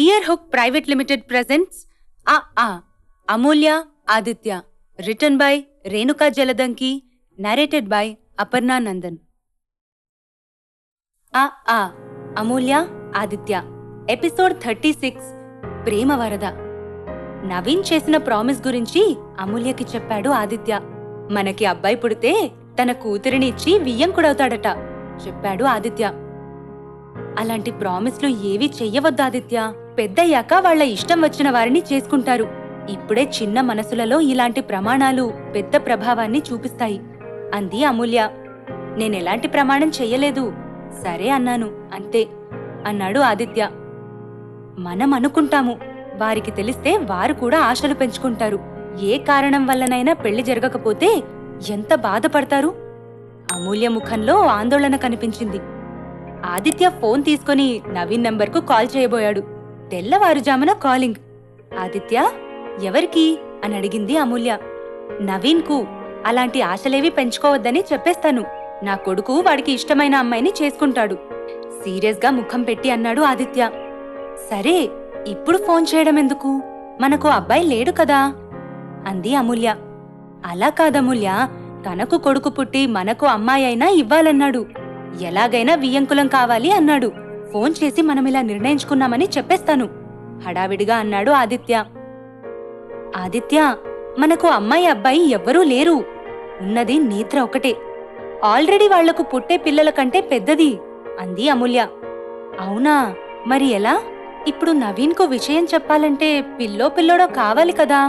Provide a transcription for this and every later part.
Year Hook private limited presents Amulya Aditya, written by Renuka Jaladanki, narrated by Aparna Nandan. Amulya Aditya, episode 36, ప్రేమ వరద. నవీన్ చేసిన promise గురించి అమూల్యకి చెప్పాడు ఆదిత్య. మనకి అబ్బాయి పుడితే తన కూతురిని ఇచ్చి వియ్యంకుడవుతాడట చెప్పాడు ఆదిత్య. అలాంటి ప్రామిస్లు ఏవీ చెయ్యవద్దు ఆదిత్య. పెద్దయ్యాక వాళ్ల ఇష్టం వచ్చిన వారిని చేసుకుంటారు. ఇప్పుడే చిన్న మనసులలో ఇలాంటి ప్రమాణాలు పెద్ద ప్రభావాన్ని చూపిస్తాయి అంది అమూల్య. నేనెలాంటి ప్రమాణం చెయ్యలేదు, సరే అన్నాను అంతే అన్నాడు ఆదిత్య. మనం అనుకుంటాము, వారికి తెలిస్తే వారు కూడా ఆశలు పెంచుకుంటారు. ఏ కారణం వల్లనైనా పెళ్లి జరగకపోతే ఎంత బాధపడతారు. అమూల్య ముఖంలో ఆందోళన కనిపించింది. ఆదిత్య ఫోన్ తీసుకుని నవీన్ నంబర్కు కాల్ చేయబోయాడు. తెల్లవారుజామున కాలింగ్. ఆదిత్య, ఎవరికి అని అడిగింది అమూల్య. నవీన్కు. అలాంటి ఆశలేవి పెంచుకోవద్దని చెప్పేస్తాను. నా కొడుకు వాడికి ఇష్టమైన అమ్మాయిని చేసుకుంటాడు సీరియస్ గా ముఖం పెట్టి అన్నాడు ఆదిత్య. సరే, ఇప్పుడు ఫోన్ చేయడం ఎందుకు? మనకు అబ్బాయి లేడు కదా అంది అమూల్య. అలా కాదమూల్య, తనకు కొడుకు పుట్టి మనకు అమ్మాయి అయినా ఇవ్వాలన్నాడు. ఎలాగైనా వియ్యంకులం కావాలి అన్నాడు. ఫోన్ చేసి మనమిలా నిర్ణయించుకున్నామని చెప్పేస్తాను హడావిడిగా అన్నాడు ఆదిత్య. ఆదిత్య, మనకు అమ్మాయి అబ్బాయి ఎవ్వరూ లేరు. ఉన్నది నేత్ర ఒకటే. ఆల్రెడీ వాళ్లకు పుట్టే పిల్లల కంటే పెద్దది అంది అమూల్య. అవునా, మరి ఎలా? ఇప్పుడు నవీన్కు విషయం చెప్పాలంటే పిల్లోడో కావాలి కదా.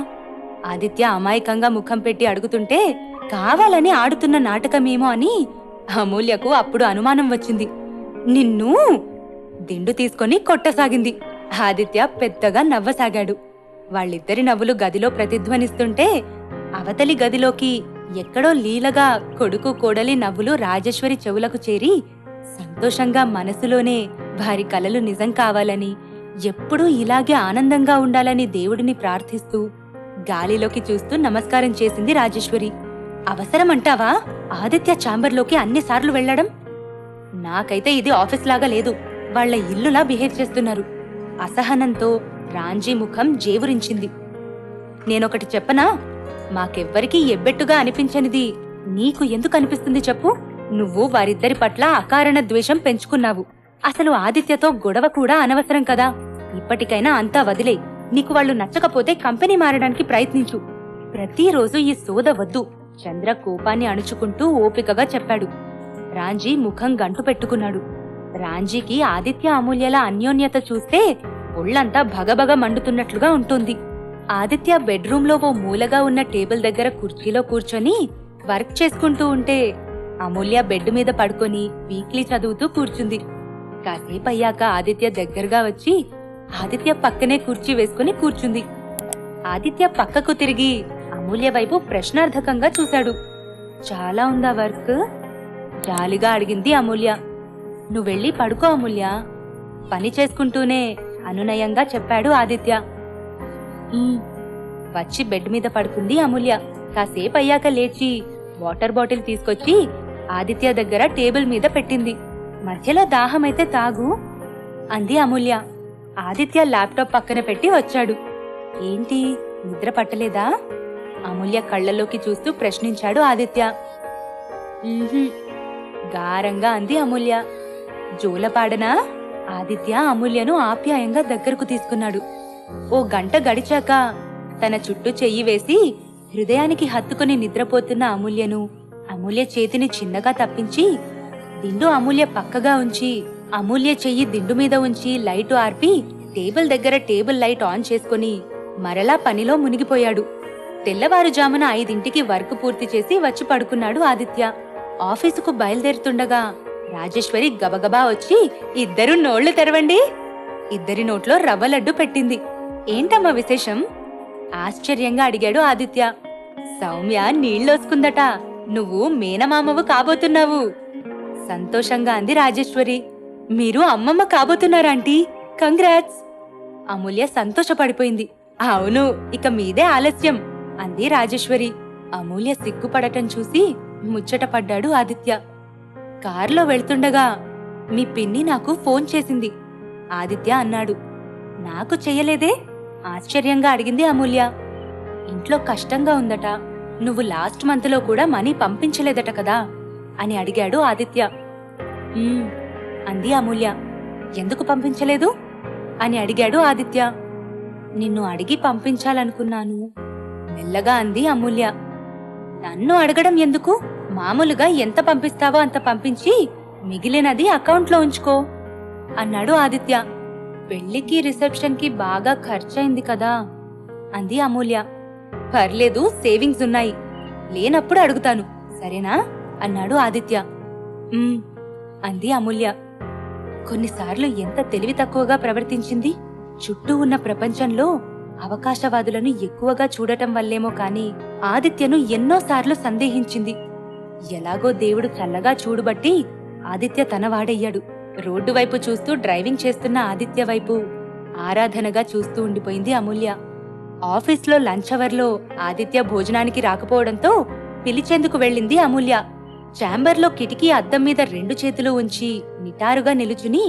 ఆదిత్య అమాయకంగా ముఖం పెట్టి అడుగుతుంటే కావాలని ఆడుతున్న నాటకమేమో అని అమూల్యకు అప్పుడు అనుమానం వచ్చింది. నిన్ను దిండు తీసుకొని కొట్టసాగింది. ఆదిత్య పెద్దగా నవ్వసాగాడు. వాళ్ళిద్దరి నవ్వులు గదిలో ప్రతిధ్వనిస్తుంటే అవతలి గదిలోకి ఎక్కడో లీలగా కొడుకు కోడలి నవ్వులు రాజేశ్వరి చెవులకు చేరి సంతోషంగా మనసులోనే వారి కలలు నిజం కావాలని, ఎప్పుడూ ఇలాగే ఆనందంగా ఉండాలని దేవుడిని ప్రార్థిస్తూ గాలిలోకి చూస్తూ నమస్కారం చేసింది రాజేశ్వరి. అవసరమంటావా ఆదిత్య ఛాంబర్లోకి అన్నిసార్లు వెళ్లడం? నాకైతే ఇది ఆఫీస్ లాగా లేదు, వాళ్ల ఇల్లులా బిహేవ్ చేస్తున్నారు. అసహనంతో రాంజీ ముఖం జేవురించింది. నేనొకటి చెప్పనా? మాకెవ్వరికీ ఎబ్బెట్టుగా అనిపించనిది నీకు ఎందుకు అనిపిస్తుంది చెప్పు? నువ్వు వారిద్దరి పట్ల అకారణ ద్వేషం పెంచుకున్నావు. అసలు ఆదిత్యతో గొడవ కూడా అనవసరం కదా. ఇప్పటికైనా అంతా వదిలే. నీకు వాళ్ళు నచ్చకపోతే కంపెనీ మారడానికి ప్రయత్నించు. ప్రతిరోజు ఈ సోద వద్దు. చంద్ర కోపాన్ని అణుచుకుంటూ ఓపికగా చెప్పాడు. రాంజీ ముఖం గంటు పెట్టుకున్నాడు. రాంజీకి ఆదిత్య అమూల్యల అన్యోన్యత చూస్తే ఒళ్లంతా భగభగ మండుతున్నట్లుగా ఉంటుంది. ఆదిత్య బెడ్రూంలో ఓ మూలగా ఉన్న టేబుల్ దగ్గర కుర్చీలో కూర్చొని వర్క్ చేసుకుంటూ ఉంటే అమూల్య బెడ్ మీద పడుకొని వీక్లీ చదువుతూ కూర్చుంది. కాసేపయ్యాక ఆదిత్య దగ్గరగా వచ్చి ఆదిత్య పక్కనే కుర్చీ వేసుకుని కూర్చుంది. ఆదిత్య పక్కకు తిరిగి అమూల్య వైపు ప్రశ్నార్థకంగా చూశాడు. చాలా ఉందా వర్క్? జాలిగా అడిగింది అమూల్య. నువ్వెళ్ళి పడుకో అమూల్య, పని చేసుకుంటూనే అనునయంగా చెప్పాడు ఆదిత్య. వచ్చి బెడ్ మీద పడుకుంది అమూల్య. కాసేపయ్యాక లేచి వాటర్ బాటిల్ తీసుకొచ్చి ఆదిత్య దగ్గర టేబుల్ మీద పెట్టింది. మధ్యలో దాహమైతే తాగు అంది అమూల్య. ఆదిత్య ల్యాప్టాప్ పక్కన పెట్టి వచ్చాడు. ఏంటి, నిద్ర పట్టలేదా? అమూల్య కళ్లలోకి చూస్తూ ప్రశ్నించాడు ఆదిత్య. గారంగా అంది అమూల్య. జోలపాడనా? ఆదిత్య అమూల్యను ఆప్యాయంగా దగ్గరకు తీసుకున్నాడు. ఓ గంట గడిచాక తన చుట్టూ చెయ్యి వేసి హృదయానికి హత్తుకుని నిద్రపోతున్న అమూల్యను అమూల్య చేతిని చిన్నగా తప్పించి దిండు అమూల్య పక్కగా ఉంచి అమూల్య చెయ్యి దిండు మీద ఉంచి లైటు ఆర్పి టేబుల్ దగ్గర టేబుల్ లైట్ ఆన్ చేసుకుని మరలా పనిలో మునిగిపోయాడు. తెల్లవారుజామున 5ంటికి వర్క్ పూర్తి చేసి వచ్చి పడుకున్నాడు ఆదిత్య. ఆఫీసుకు బయలుదేరుతుండగా రాజేశ్వరి గబగబా వచ్చి ఇద్దరు నోళ్లు తెరవండి. ఇద్దరి నోట్లో రవ్వ లడ్డు పెట్టింది. ఏంటమ్మా విశేషం? ఆశ్చర్యంగా అడిగాడు ఆదిత్య. సౌమ్య నీళ్లోసుకుందట. నువ్వు మేనమామవు కాబోతున్నావు సంతోషంగా అంది రాజేశ్వరి. మీరు అమ్మమ్మ కాబోతున్నారాంటీ, కంగ్రాట్స్. అమూల్య సంతోషపడిపోయింది. అవును, ఇక మీదే ఆలస్యం అంది రాజేశ్వరి. అమూల్య సిగ్గుపడటం చూసి ముచ్చటపడ్డాడు ఆదిత్య. కారులో వెళ్తుండగా మీ పిన్ని నాకు ఫోన్ చేసింది ఆదిత్య అన్నాడు. నాకు చెయ్యలేదే? ఆశ్చర్యంగా అడిగింది అమూల్య. ఇంట్లో కష్టంగా ఉందట, నువ్వు లాస్ట్ మంత్లో కూడా మనీ పంపించలేదట కదా అని అడిగాడు ఆదిత్య. అంది అమూల్య. ఎందుకు పంపించలేదు అని అడిగాడు ఆదిత్య. నిన్ను అడిగి పంపించాలనుకున్నాను మెల్లగా అంది అమూల్య. నన్ను అడగడం ఎందుకు? మామూలుగా ఎంత పంపిస్తావో అంత పంపించి మిగిలినది అకౌంట్లో ఉంచుకో అన్నాడు ఆదిత్య. పెళ్లికి రిసెప్షన్కి బాగా ఖర్చయింది కదా అంది అమూల్య. పర్లేదు, సేవింగ్స్ ఉన్నాయి, లేనప్పుడు అడుగుతాను సరేనా అన్నాడు ఆదిత్య. అంది అమూల్య. కొన్నిసార్లు ఎంత తెలివి తక్కువగా ప్రవర్తించింది. చుట్టూ ఉన్న ప్రపంచంలో అవకాశవాదులను ఎక్కువగా చూడటం వల్లేమో కాని ఆదిత్యను ఎన్నోసార్లు సందేహించింది. ఎలాగో దేవుడు చల్లగా చూడుబట్టి ఆదిత్య తనవాడయ్యాడు. రోడ్డు వైపు చూస్తూ డ్రైవింగ్ చేస్తున్న ఆదిత్య వైపు ఆరాధనగా చూస్తూ ఉండిపోయింది అమూల్య. ఆఫీస్లో లంచ్ అవర్లో ఆదిత్య భోజనానికి రాకపోవడంతో పిలిచేందుకు వెళ్ళింది అమూల్య. ఛాంబర్లో కిటికీ అద్దం మీద 2 చేతులు ఉంచి నిటారుగా నిలుచుని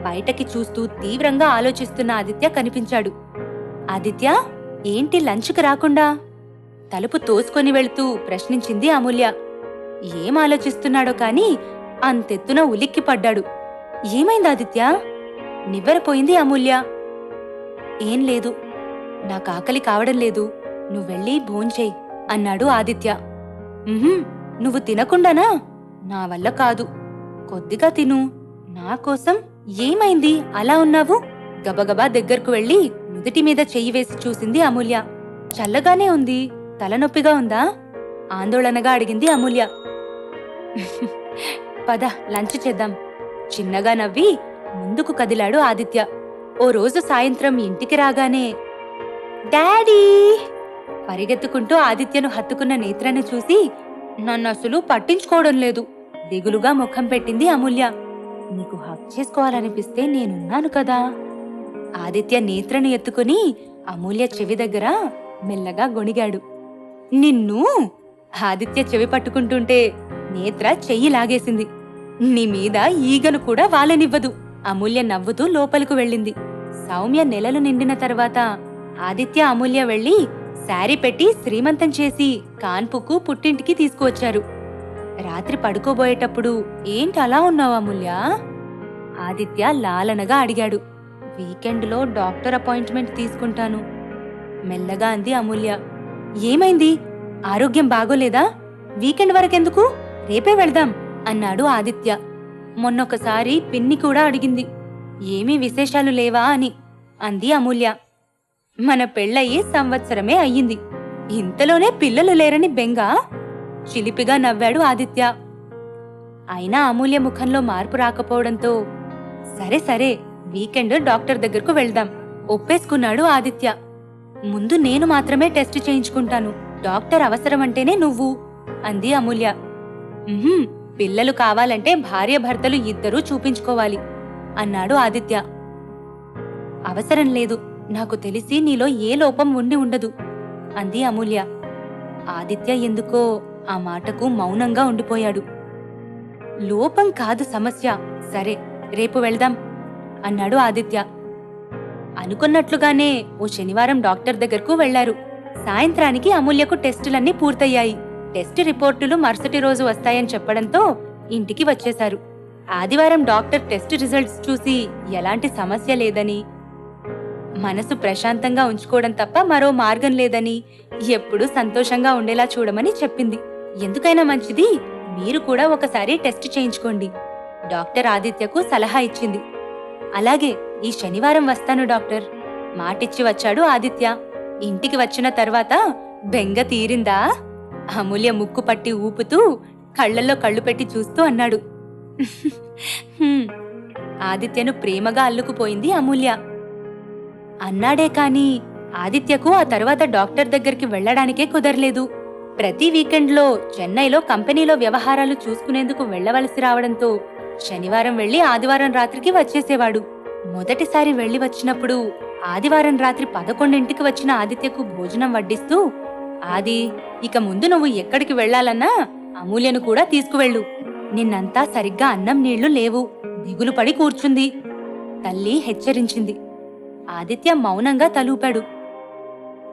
బయటకి చూస్తూ తీవ్రంగా ఆలోచిస్తున్న ఆదిత్య కనిపించాడు. ఆదిత్య, ఏంటి లంచ్కి రాకుండా? తలుపు తోసుకొని వెళుతూ ప్రశ్నించింది అమూల్య. ఏం ఆలోచిస్తున్నాడో కాని అంతెత్తున ఉలిక్కి పడ్డాడు. ఏమైంది ఆదిత్య? నివ్వెరపోయింది అమూల్య. ఏం లేదు, నాకు ఆకలి కావడం లేదు, నువ్వెళ్ళి భోంచేయి అన్నాడు ఆదిత్య. నువ్వు తినకుండానా? నా వల్ల కాదు, కొద్దిగా తిను నా కోసం. ఏమైంది అలా ఉన్నావు? గబగబా దగ్గరకు వెళ్లి నుదిటి మీద చెయ్యి వేసి చూసింది అమూల్య. చల్లగానే ఉంది, తలనొప్పిగా ఉందా? ఆందోళనగా అడిగింది అమూల్య. పద లంచ్ చేద్దాం చిన్నగా నవ్వి ముందుకు కదిలాడు ఆదిత్య. ఓ రోజు సాయంత్రం ఇంటికి రాగానే డాడీ పరిగెత్తుకుంటూ ఆదిత్యను హత్తుకున్న నేత్రను చూసి నన్నసలు పట్టించుకోవడం లేదు దిగులుగా ముఖం పెట్టింది అమూల్య. నీకు హక్ చేసుకోవాలనిపిస్తే నేనున్నాను కదా. ఆదిత్య నేత్రను ఎత్తుకుని అమూల్య చెవి దగ్గర మెల్లగా గొణిగాడు. నిన్ను ఆదిత్య చెవి పట్టుకుంటుంటే నేత్ర చెయ్యి లాగేసింది. నీ మీద ఈగను కూడా వాలనివ్వదు. అమూల్య నవ్వుతూ లోపలికి వెళ్ళింది. సౌమ్య నెలలు నిండిన తర్వాత ఆదిత్య అమూల్య వెళ్లి శారీ పెట్టి శ్రీమంతం చేసి కాన్పుకు పుట్టింటికి తీసుకువచ్చారు. రాత్రి పడుకోబోయేటప్పుడు ఏంటి అలా ఉన్నావు అమూల్య? ఆదిత్య లాలనగా అడిగాడు. వీకెండ్లో డాక్టర్ అపాయింట్మెంట్ తీసుకుంటాను మెల్లగా అంది అమూల్య. ఏమైంది? ఆరోగ్యం బాగోలేదా? వీకెండ్ వరకెందుకు, రేపే వెళ్దాం అన్నాడు ఆదిత్య. మొన్నొకసారి పిన్ని కూడా అడిగింది, ఏమీ విశేషాలు లేవా అని అంది అమూల్య. మన పెళ్ళయి సంవత్సరమే అయ్యింది, ఇంతలోనే పిల్లలు లేరని బెంగ? చిలిపిగా నవ్వాడు ఆదిత్య. అయినా అమూల్య ముఖంలో మార్పు రాకపోవడంతో సరే సరే వీకెండ్ డాక్టర్ దగ్గరకు వెళ్దాం ఒప్పేసుకున్నాడు ఆదిత్య. ముందు నేను మాత్రమే టెస్ట్ చేయించుకుంటాను, డాక్టర్ అవసరమంటేనే నువ్వు అంది అమూల్య. పిల్లలు కావాలంటే భార్య భర్తలు ఇద్దరూ చూపించుకోవాలి అన్నాడు ఆదిత్య. అవసరం లేదు, నాకు తెలిసి నీలో ఏ లోపం ఉండి ఉండదు అంది అమూల్య. ఆదిత్య ఎందుకో ఆ మాటకు మౌనంగా ఉండిపోయాడు. లోపం కాదు సమస్య, సరే రేపు వెళ్దాం అన్నాడు ఆదిత్య. అనుకున్నట్లుగానే ఓ శనివారం డాక్టర్ దగ్గరకు వెళ్లారు. సాయంత్రానికి అమూల్యకు టెస్టులన్నీ పూర్తయ్యాయి. టెస్ట్ రిపోర్టులు మరుసటి రోజు వస్తాయని చెప్పడంతో ఇంటికి వచ్చేశారు. ఆదివారం డాక్టర్ టెస్ట్ రిజల్ట్స్ చూసి ఎలాంటి సమస్య లేదని, మనసు ప్రశాంతంగా ఉంచుకోవడం తప్ప మరో మార్గం లేదని, ఎప్పుడూ సంతోషంగా ఉండేలా చూడమని చెప్పింది. ఎందుకైనా మంచిది మీరు కూడా ఒకసారి టెస్ట్ చేయించుకోండి డాక్టర్ ఆదిత్యకు సలహా ఇచ్చింది. అలాగే ఈ శనివారం వస్తాను డాక్టర్ మాటిచ్చి వచ్చాడు ఆదిత్య. ఇంటికి వచ్చిన తర్వాత బెంగ తీరిందా? అమూల్య ముక్కు పట్టి ఊపుతూ కళ్లల్లో కళ్ళు పెట్టి చూస్తూ అన్నాడు. ఆదిత్యను ప్రేమగా అల్లుకుపోయింది అమూల్య. అన్నాడే కాని ఆదిత్యకు ఆ తర్వాత డాక్టర్ దగ్గరికి వెళ్లడానికే కుదరలేదు. ప్రతి వీకెండ్లో చెన్నైలో కంపెనీలో వ్యవహారాలు చూసుకునేందుకు వెళ్లవలసి రావడంతో శనివారం వెళ్లి ఆదివారం రాత్రికి వచ్చేసేవాడు. మొదటిసారి వెళ్లి వచ్చినప్పుడు ఆదివారం రాత్రి 11ంటికి వచ్చిన ఆదిత్యకు భోజనం వడ్డిస్తూ, ఆది ఇక ముందు నువ్వు ఎక్కడికి వెళ్లాలన్నా అమూల్యను కూడా తీసుకువెళ్ళు, నిన్నంతా సరిగ్గా అన్నం నీళ్లు లేవు దిగులు పడి కూర్చుంది తల్లి హెచ్చరించింది. ఆదిత్య మౌనంగా తలూపాడు.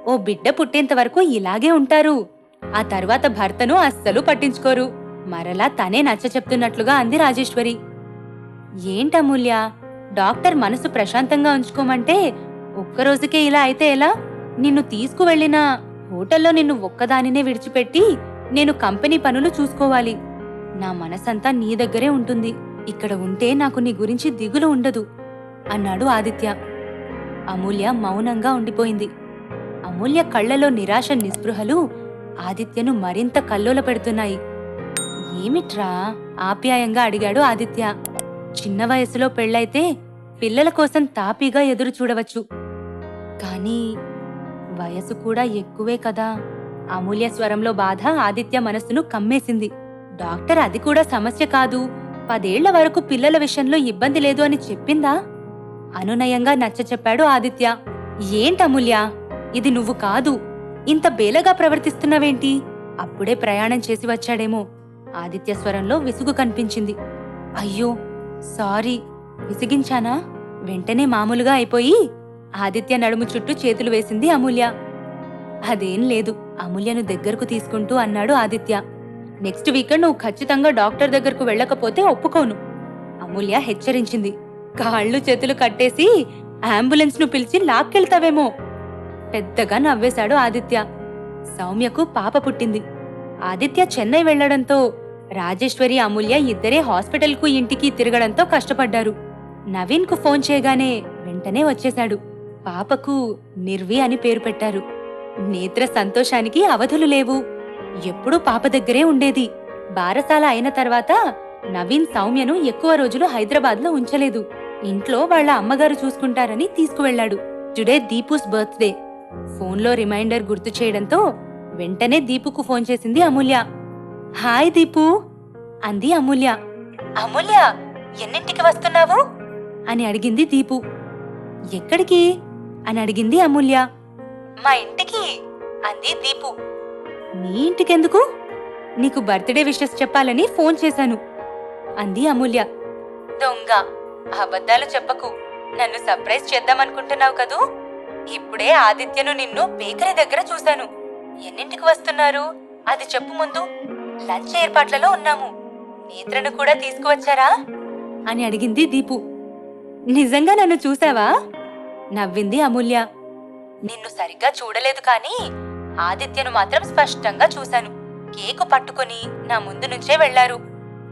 ఓ బిడ్డ పుట్టేంత వరకు ఇలాగే ఉంటారు. ఆ తర్వాత భర్తను అస్సలు పట్టించుకోరు. మరలా తనే నచ్చ చెప్తున్నట్లుగా అంది రాజేశ్వరి. ఏంటమూల్య, డాక్టర్ మనసు ప్రశాంతంగా ఉంచుకోమంటే ఒక్కరోజుకే ఇలా అయితే ఎలా? నిన్ను తీసుకువెళ్లిన హోటల్లో నిన్ను ఒక్కదానినే విడిచిపెట్టి నేను కంపెనీ పనులు చూసుకోవాలి. నా మనసంతా నీ దగ్గరే ఉంటుంది. ఇక్కడ ఉంటే నాకు నీ గురించి దిగులు ఉండదు అన్నాడు ఆదిత్య. అమూల్య మౌనంగా ఉండిపోయింది. అమూల్య కళ్లలో నిరాశ నిస్పృహలు ఆదిత్యను మరింత కల్లోల పెడుతున్నాయి. ఏమిట్రా? ఆప్యాయంగా అడిగాడు ఆదిత్య. చిన్న వయసులో పెళ్ళైతే పిల్లల కోసం తాపీగా ఎదురు చూడవచ్చు, కానీ వయసు కూడా ఎక్కువే కదా. అమూల్య స్వరంలో బాధ ఆదిత్య మనస్సును కమ్మేసింది. డాక్టర్ అది కూడా సమస్య కాదు, 10 ఏళ్ల వరకు పిల్లల విషయంలో ఇబ్బంది లేదు అని చెప్పిందా? అనునయంగా నచ్చచెప్పాడు ఆదిత్య. ఏంటమూల్య, ఇది నువ్వు కాదు. ఇంత బేలగా ప్రవర్తిస్తున్నావేంటి? అప్పుడే ప్రయాణం చేసి వచ్చాడేమో. ఆదిత్య స్వరంలో విసుగు కనిపించింది. అయ్యో సారీ, విసిగించానా? వెంటనే మామూలుగా అయిపోయి ఆదిత్య నడుము చుట్టూ చేతులు వేసింది అమూల్య. అదేం లేదు, అమూల్యను దగ్గరకు తీసుకుంటూ అన్నాడు ఆదిత్య. నెక్స్ట్ వీకెండ్ నువ్వు ఖచ్చితంగా డాక్టర్ దగ్గరకు వెళ్ళకపోతే ఒప్పుకోను, అమూల్య హెచ్చరించింది. కాళ్ళు చేతులు కట్టేసి అంబులెన్స్ ను పిలిచి లాక్కెళ్తావేమో. పెద్దగా నవ్వేశాడు ఆదిత్య. సౌమ్యకు పాప పుట్టింది. ఆదిత్య చెన్నై వెళ్లడంతో రాజేశ్వరి, అమూల్య ఇద్దరే హాస్పిటల్కు ఇంటికి తిరగడంతో కష్టపడ్డారు. నవీన్ కు ఫోన్ చేయగానే వెంటనే వచ్చేశాడు. పాపకు నిర్వి అని పేరు పెట్టారు. నేత్ర సంతోషానికి అవధులు లేవు. ఎప్పుడూ పాప దగ్గరే ఉండేది. బారసాల అయిన తర్వాత నవీన్ సౌమ్యను ఎక్కువ రోజులు హైదరాబాద్లో ఉంచలేదు. ఇంట్లో వాళ్ల అమ్మగారు చూసుకుంటారని తీసుకువెళ్లాడు. Today Deepu's birthday. ఫోన్లో రిమైండర్ గుర్తు చేయడంతో వెంటనే దీపుకు ఫోన్ చేసింది అమూల్య. హాయ్ దీపు అంది అమూల్య. అమూల్య, ఎన్నింటికి వస్తున్నావు అని అడిగింది దీపు. ఎక్కడికి అని అడిగింది అమూల్య. మా ఇంటికి అంది దీపు. నీ ఇంటికెందుకు? నీకు బర్త్డే విషెస్ చెప్పాలని ఫోన్ చేశాను అంది అమూల్య. దొంగ, అబద్ధాలు చెప్పకు. నన్ను సర్ప్రైజ్ చేద్దామనుకుంటున్నావు కదూ? ఇప్పుడే ఆదిత్యను నిన్ను బేకరీ దగ్గర చూశాను. ఎన్నింటికి వస్తున్నారు అది చెప్పు ముందు. లంచ్ ఏర్పాట్లలో ఉన్నాము. నేత్రను కూడా తీసుకువచ్చారా అని అడిగింది దీపు. నిజంగా నన్ను చూసావా? నవ్వింది అమూల్య. నిన్ను సరిగ్గా చూడలేదు, కానీ ఆదిత్యను మాత్రం స్పష్టంగా చూశాను. కేకు పట్టుకుని నా ముందు నుంచే వెళ్లారు.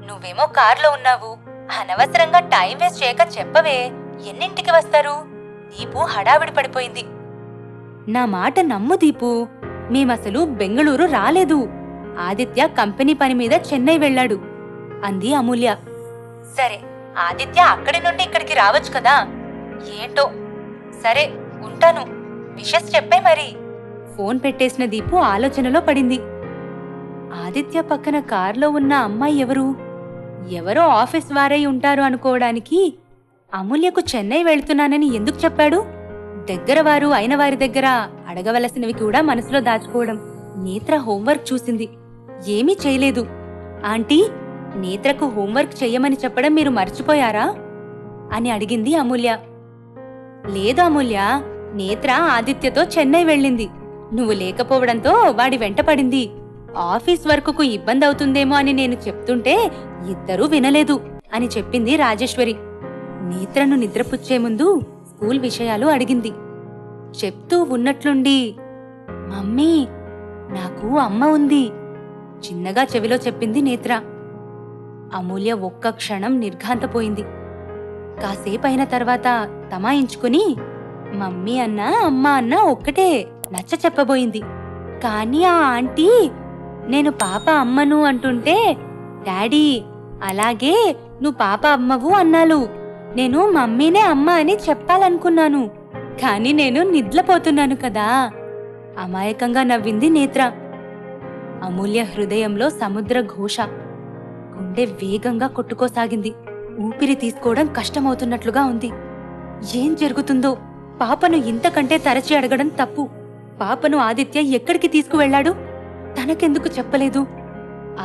నువ్వేమో కార్లో ఉన్నావు. అనవసరంగా టైం వేస్ట్ చేయక చెప్పవే, ఎన్నింటికి వస్తారు? దీపు హడావిడి పడిపోయింది. నా మాట నమ్ము దీపు, మేమసలు బెంగళూరు రాలేదు. ఆదిత్య కంపెనీ పని మీద చెన్నై వెళ్లాడు అంది అమూల్య. సరే, ఆదిత్య అక్కడి నుండి ఇక్కడికి రావచ్చు కదా. ఏంటో. సరే, ఉంటాను. విషెస్ చెప్పే మరి. ఫోన్ పెట్టేసిన దీపు ఆలోచనలో పడింది. ఆదిత్య పక్కన కార్లో ఉన్న అమ్మాయి ఎవరు? ఎవరో ఆఫీస్ వారై ఉంటారు అనుకోవడానికి అమూల్యకు చెన్నై వెళ్తున్నానని ఎందుకు చెప్పాడు? దగ్గరవారు అయిన వారి దగ్గర అడగవలసినవి కూడా మనసులో దాచుకోవడం. నేత్ర హోంవర్క్ చూసింది. ఏమీ చేయలేదు. ఆంటీ, నేత్రకు హోంవర్క్ చెయ్యమని చెప్పడం మీరు మర్చిపోయారా అని అడిగింది అమూల్య. లేదు అమూల్య, నేత్ర ఆదిత్యతో చెన్నై వెళ్ళింది. నువ్వు లేకపోవడంతో వాడి వెంట పడింది. ఆఫీస్ వర్కుకు ఇబ్బంది అవుతుందేమో అని నేను చెప్తుంటే ఇద్దరూ వినలేదు అని చెప్పింది రాజేశ్వరి. నేత్రను నిద్రపుచ్చే ముందు స్కూల్ విషయాలు అడిగింది. చెప్తూ ఉన్నట్లుండి, మమ్మీ, నాకు అమ్మ ఉంది చిన్నగా చెవిలో చెప్పింది నేత్ర. అమూల్య ఒక్క క్షణం నిర్ఘాంతపోయింది. కాసేపైన తర్వాత తమాయించుకుని మమ్మీ అన్నా అమ్మ అన్నా ఒక్కటే నచ్చ చెప్పబోయింది. కానీ ఆ ఆంటీ నేను పాప అమ్మను అంటుంటే, డాడీ అలాగే నువ్వు పాప అమ్మవు అన్నాలు. నేను మమ్మీనే అమ్మ అని చెప్పాలనుకున్నాను, కానీ నేను నిద్రపోతున్నాను కదా. అమాయకంగా నవ్వింది నేత్ర. అమూల్య హృదయంలో సముద్ర ఘోష. గుండె వేగంగా కొట్టుకోసాగింది. ఊపిరి తీసుకోవడం కష్టమవుతున్నట్లుగా ఉంది. ఏం జరుగుతుందో? పాపను ఇంతకంటే తరచి అడగడం తప్పు. పాపను ఆదిత్య ఎక్కడికి తీసుకువెళ్లాడు? తనకెందుకు చెప్పలేదు?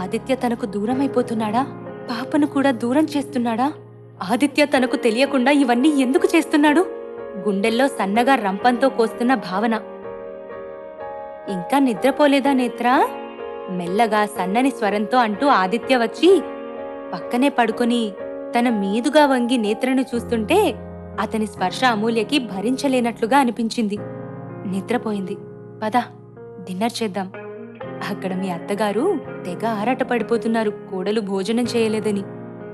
ఆదిత్య తనకు దూరమైపోతున్నాడా? పాపను కూడా దూరం చేస్తున్నాడా? ఆదిత్య తనకు తెలియకుండా ఇవన్నీ ఎందుకు చేస్తున్నాడు? గుండెల్లో సన్నగా రంపంతో కోస్తున్న భావన. ఇంకా నిద్రపోలేదా నేత్రా? మెల్లగా సన్నని స్వరంతో అంటూ ఆదిత్య వచ్చి పక్కనే పడుకొని తన మీదుగా వంగి నేత్రను చూస్తుంటే అతని స్పర్శ అమూల్యకి భరించలేనట్లుగా అనిపించింది. నిద్రపోయింది. పద, డిన్నర్ చేద్దాం. అక్కడ మీ అత్తగారు తెగ ఆరాటపడిపోతున్నారు కోడలు భోజనం చేయలేదని.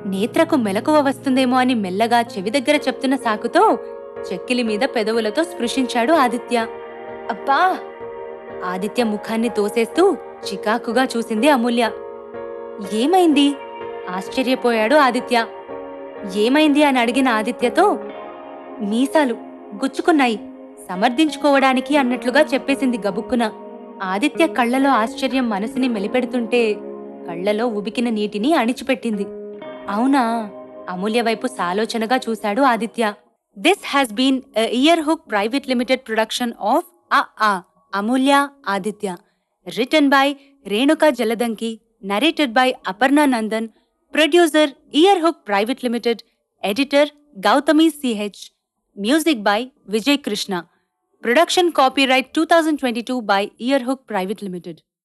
నేత్రకు మెలకువ వస్తుందేమో అని మెల్లగా చెవి దగ్గర చెప్తున్న సాకుతో చెక్కిలి మీద పెదవులతో స్పృశించాడు ఆదిత్య. అబ్బా! ఆదిత్య ముఖాన్ని తోసేస్తూ చికాకుగా చూసింది అమూల్య. ఏమైంది? ఆశ్చర్యపోయాడు ఆదిత్య. ఏమైంది అని అడిగిన ఆదిత్యతో మీసాలు గుచ్చుకున్నాయి సమర్థించుకోవడానికి అన్నట్లుగా చెప్పేసింది గబుక్కున. ఆదిత్య కళ్లలో ఆశ్చర్యం మనసుని మెలిపెడుతుంటే కళ్లలో ఉబికిన నీటిని అణిచిపెట్టింది. అవునా? అమూల్య వైపు సాలోచనగా చూశాడు Aditya. This has been a Ear Hook private limited production of Amulya Aditya. Written by Renuka Jaladanki, narrated by Aparna Nandan, producer Ear Hook private limited, editor Gautami CH, music by Vijay Krishna. Production copyright 2022 by Earhook Private Limited.